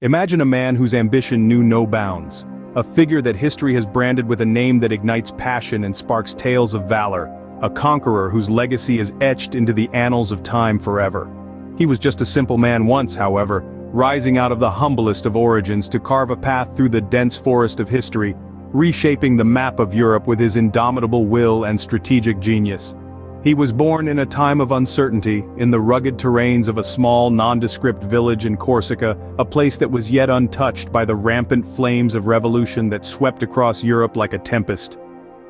Imagine a man whose ambition knew no bounds. A figure that history has branded with a name that ignites passion and sparks tales of valor. A conqueror whose legacy is etched into the annals of time forever. He was just a simple man once, however, rising out of the humblest of origins to carve a path through the dense forest of history, reshaping the map of Europe with his indomitable will and strategic genius. He was born in a time of uncertainty, in the rugged terrains of a small, nondescript village in Corsica, a place that was yet untouched by the rampant flames of revolution that swept across Europe like a tempest.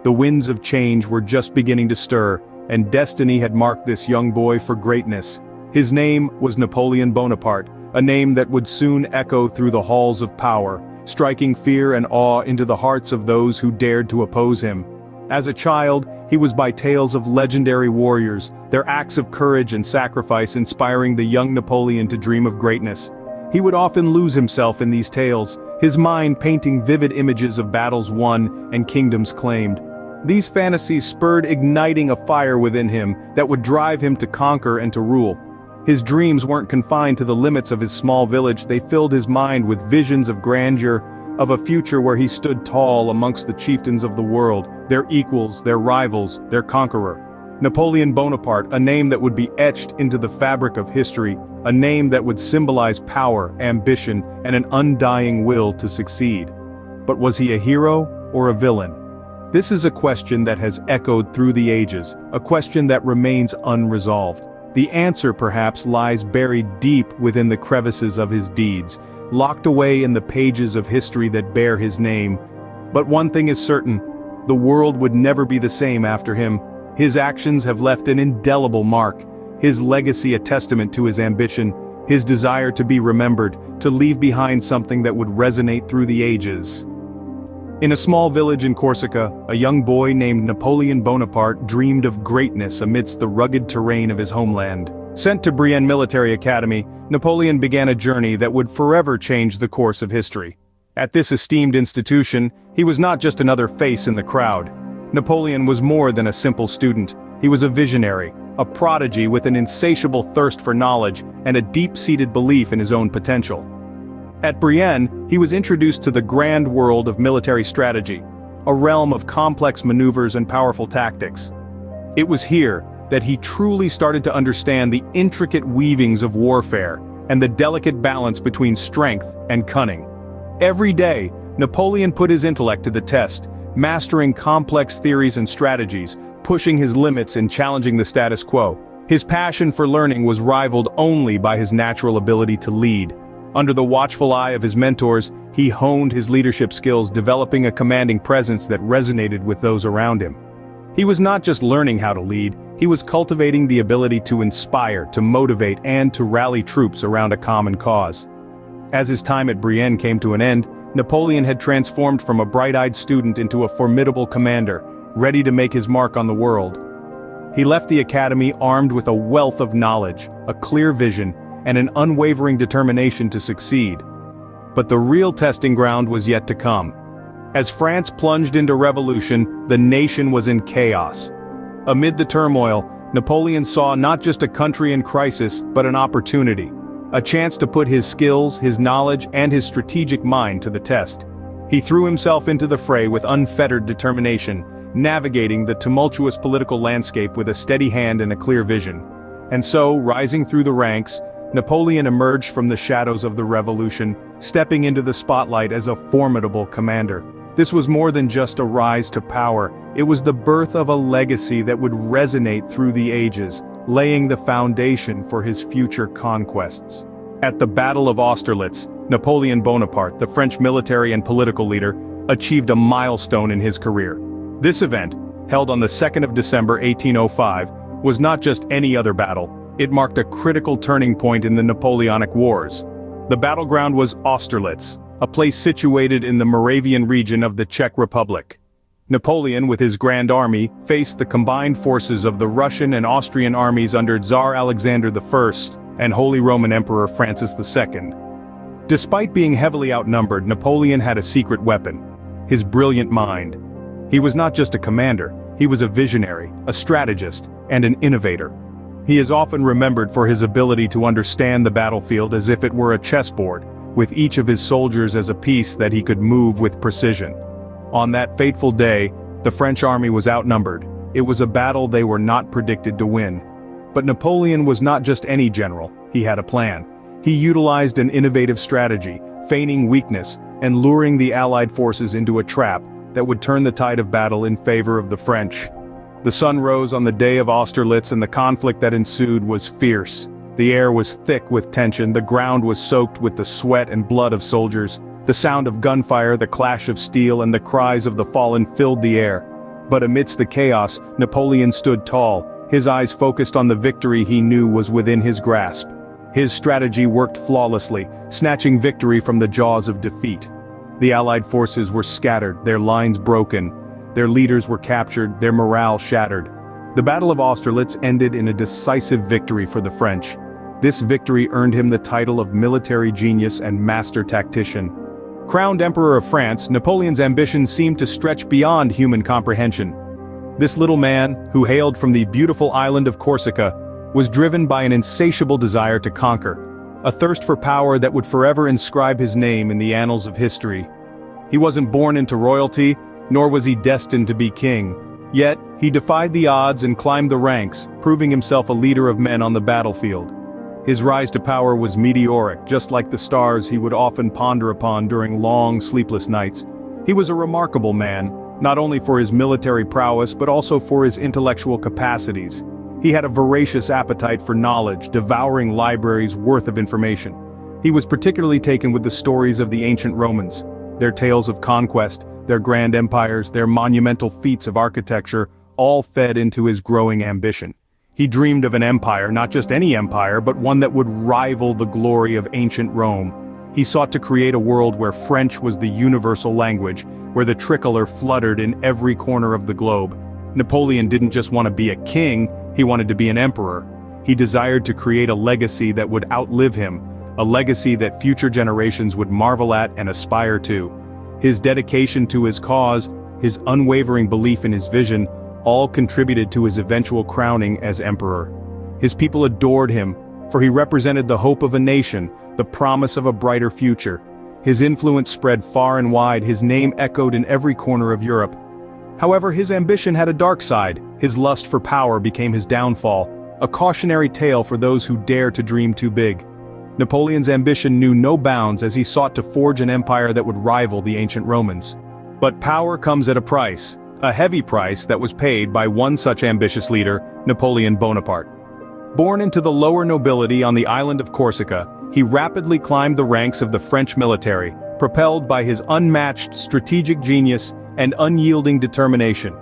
The winds of change were just beginning to stir, and destiny had marked this young boy for greatness. His name was Napoleon Bonaparte, a name that would soon echo through the halls of power, striking fear and awe into the hearts of those who dared to oppose him. As a child, he was by tales of legendary warriors, their acts of courage and sacrifice inspiring the young Napoleon to dream of greatness. He would often lose himself in these tales, his mind painting vivid images of battles won and kingdoms claimed. These fantasies spurred igniting a fire within him that would drive him to conquer and to rule. His dreams weren't confined to the limits of his small village, they filled his mind with visions of grandeur, of a future where he stood tall amongst the chieftains of the world, their equals, their rivals, their conqueror. Napoleon Bonaparte, a name that would be etched into the fabric of history, a name that would symbolize power, ambition, and an undying will to succeed. But was he a hero or a villain? This is a question that has echoed through the ages, a question that remains unresolved. The answer perhaps lies buried deep within the crevices of his deeds, locked away in the pages of history that bear his name. But one thing is certain, the world would never be the same after him. His actions have left an indelible mark, his legacy a testament to his ambition, his desire to be remembered, to leave behind something that would resonate through the ages. In a small village in Corsica, a young boy named Napoleon Bonaparte dreamed of greatness amidst the rugged terrain of his homeland. Sent to Brienne Military Academy, Napoleon began a journey that would forever change the course of history. At this esteemed institution, he was not just another face in the crowd. Napoleon was more than a simple student. He was a visionary, a prodigy with an insatiable thirst for knowledge and a deep-seated belief in his own potential. At Brienne, he was introduced to the grand world of military strategy, a realm of complex maneuvers and powerful tactics. It was here that he truly started to understand the intricate weavings of warfare and the delicate balance between strength and cunning. Every day, Napoleon put his intellect to the test, mastering complex theories and strategies, pushing his limits and challenging the status quo. His passion for learning was rivaled only by his natural ability to lead. Under the watchful eye of his mentors, he honed his leadership skills, developing a commanding presence that resonated with those around him. He was not just learning how to lead, he was cultivating the ability to inspire, to motivate, and to rally troops around a common cause. As his time at Brienne came to an end, Napoleon had transformed from a bright-eyed student into a formidable commander, ready to make his mark on the world. He left the academy armed with a wealth of knowledge, a clear vision, and an unwavering determination to succeed. But the real testing ground was yet to come. As France plunged into revolution, the nation was in chaos. Amid the turmoil, Napoleon saw not just a country in crisis, but an opportunity. A chance to put his skills, his knowledge, and his strategic mind to the test. He threw himself into the fray with unfettered determination, navigating the tumultuous political landscape with a steady hand and a clear vision. And so, rising through the ranks, Napoleon emerged from the shadows of the revolution, stepping into the spotlight as a formidable commander. This was more than just a rise to power, it was the birth of a legacy that would resonate through the ages, laying the foundation for his future conquests. At the Battle of Austerlitz, Napoleon Bonaparte, the French military and political leader, achieved a milestone in his career. This event, held on the 2nd of December 1805, was not just any other battle. It marked a critical turning point in the Napoleonic Wars. The battleground was Austerlitz, a place situated in the Moravian region of the Czech Republic. Napoleon, with his Grand Army, faced the combined forces of the Russian and Austrian armies under Tsar Alexander I and Holy Roman Emperor Francis II. Despite being heavily outnumbered, Napoleon had a secret weapon: his brilliant mind. He was not just a commander, he was a visionary, a strategist, and an innovator. He is often remembered for his ability to understand the battlefield as if it were a chessboard, with each of his soldiers as a piece that he could move with precision. On that fateful day, the French army was outnumbered. It was a battle they were not predicted to win. But Napoleon was not just any general, he had a plan. He utilized an innovative strategy, feigning weakness, and luring the Allied forces into a trap that would turn the tide of battle in favor of the French. The sun rose on the day of Austerlitz, and the conflict that ensued was fierce. The air was thick with tension, the ground was soaked with the sweat and blood of soldiers. The sound of gunfire, the clash of steel, and the cries of the fallen filled the air. But amidst the chaos, Napoleon stood tall, his eyes focused on the victory he knew was within his grasp. His strategy worked flawlessly, snatching victory from the jaws of defeat. The Allied forces were scattered, their lines broken. Their leaders were captured, their morale shattered. The Battle of Austerlitz ended in a decisive victory for the French. This victory earned him the title of military genius and master tactician. Crowned Emperor of France, Napoleon's ambitions seemed to stretch beyond human comprehension. This little man, who hailed from the beautiful island of Corsica, was driven by an insatiable desire to conquer, a thirst for power that would forever inscribe his name in the annals of history. He wasn't born into royalty, nor was he destined to be king. Yet, he defied the odds and climbed the ranks, proving himself a leader of men on the battlefield. His rise to power was meteoric, just like the stars he would often ponder upon during long, sleepless nights. He was a remarkable man, not only for his military prowess but also for his intellectual capacities. He had a voracious appetite for knowledge, devouring libraries worth of information. He was particularly taken with the stories of the ancient Romans, their tales of conquest, their grand empires, their monumental feats of architecture, all fed into his growing ambition. He dreamed of an empire, not just any empire, but one that would rival the glory of ancient Rome. He sought to create a world where French was the universal language, where the tricolor fluttered in every corner of the globe. Napoleon didn't just want to be a king, he wanted to be an emperor. He desired to create a legacy that would outlive him, a legacy that future generations would marvel at and aspire to. His dedication to his cause, his unwavering belief in his vision, all contributed to his eventual crowning as emperor. His people adored him, for he represented the hope of a nation, the promise of a brighter future. His influence spread far and wide, his name echoed in every corner of Europe. However, his ambition had a dark side. His lust for power became his downfall, a cautionary tale for those who dare to dream too big. Napoleon's ambition knew no bounds as he sought to forge an empire that would rival the ancient Romans. But power comes at a price. A heavy price that was paid by one such ambitious leader, Napoleon Bonaparte. Born into the lower nobility on the island of Corsica, he rapidly climbed the ranks of the French military, propelled by his unmatched strategic genius and unyielding determination.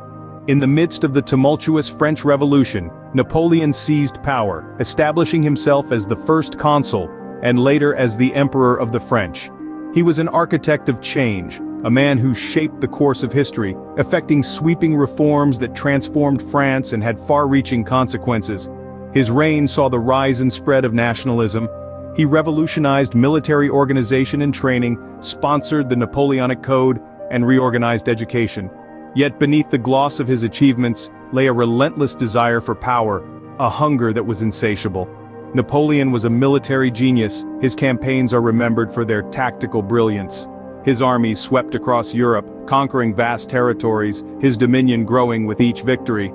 In the midst of the tumultuous French Revolution, Napoleon seized power, establishing himself as the first consul, and later as the Emperor of the French. He was an architect of change, a man who shaped the course of history, effecting sweeping reforms that transformed France and had far-reaching consequences. His reign saw the rise and spread of nationalism. He revolutionized military organization and training, sponsored the Napoleonic Code, and reorganized education. Yet beneath the gloss of his achievements lay a relentless desire for power, a hunger that was insatiable. Napoleon was a military genius. His campaigns are remembered for their tactical brilliance. His armies swept across Europe, conquering vast territories, his dominion growing with each victory.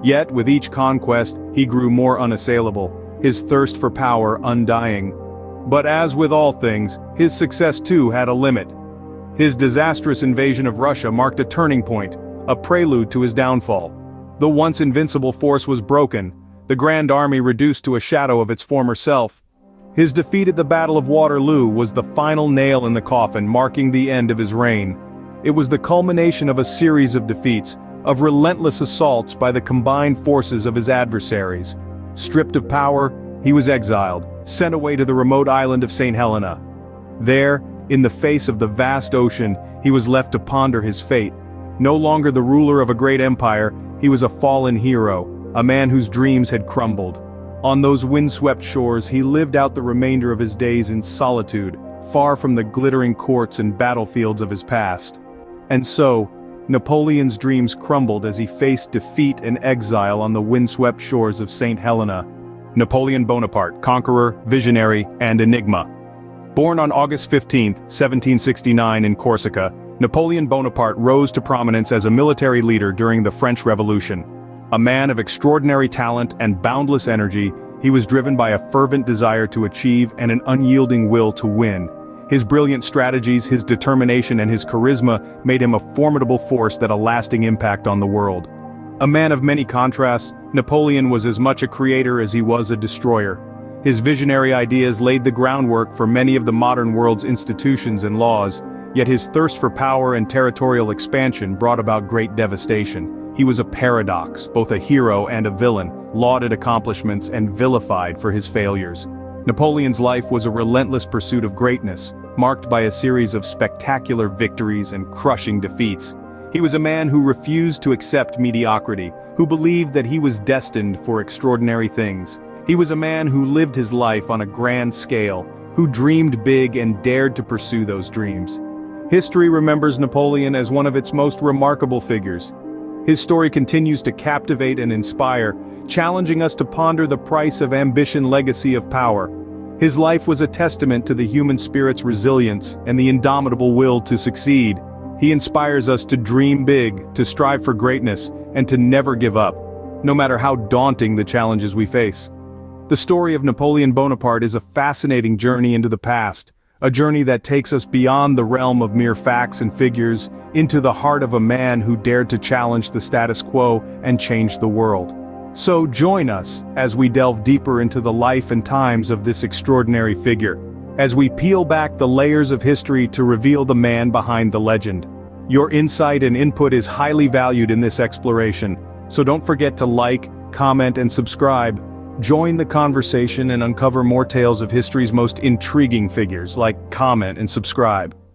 Yet, with each conquest, he grew more unassailable, his thirst for power undying. But as with all things, his success too had a limit. His disastrous invasion of Russia marked a turning point, a prelude to his downfall. The once invincible force was broken, the Grand Army reduced to a shadow of its former self. His defeat at the Battle of Waterloo was the final nail in the coffin, marking the end of his reign. It was the culmination of a series of defeats, of relentless assaults by the combined forces of his adversaries. Stripped of power, he was exiled, sent away to the remote island of St. Helena. There, in the face of the vast ocean, he was left to ponder his fate. No longer the ruler of a great empire, he was a fallen hero, a man whose dreams had crumbled. On those windswept shores, he lived out the remainder of his days in solitude, far from the glittering courts and battlefields of his past. And so, Napoleon's dreams crumbled as he faced defeat and exile on the windswept shores of St. Helena. Napoleon Bonaparte, conqueror, visionary, and enigma. Born on August 15, 1769 in Corsica, Napoleon Bonaparte rose to prominence as a military leader during the French Revolution. A man of extraordinary talent and boundless energy, he was driven by a fervent desire to achieve and an unyielding will to win. His brilliant strategies, his determination and his charisma made him a formidable force that had a lasting impact on the world. A man of many contrasts, Napoleon was as much a creator as he was a destroyer. His visionary ideas laid the groundwork for many of the modern world's institutions and laws, yet his thirst for power and territorial expansion brought about great devastation. He was a paradox, both a hero and a villain, lauded accomplishments and vilified for his failures. Napoleon's life was a relentless pursuit of greatness, marked by a series of spectacular victories and crushing defeats. He was a man who refused to accept mediocrity, who believed that he was destined for extraordinary things. He was a man who lived his life on a grand scale, who dreamed big and dared to pursue those dreams. History remembers Napoleon as one of its most remarkable figures. His story continues to captivate and inspire, challenging us to ponder the price of ambition, legacy of power. His life was a testament to the human spirit's resilience and the indomitable will to succeed. He inspires us to dream big, to strive for greatness, and to never give up, no matter how daunting the challenges we face. The story of Napoleon Bonaparte is a fascinating journey into the past, a journey that takes us beyond the realm of mere facts and figures, into the heart of a man who dared to challenge the status quo and change the world. So join us as we delve deeper into the life and times of this extraordinary figure, as we peel back the layers of history to reveal the man behind the legend. Your insight and input is highly valued in this exploration, so don't forget to like, comment and subscribe. Join the conversation and uncover more tales of history's most intriguing figures. Like, comment and subscribe.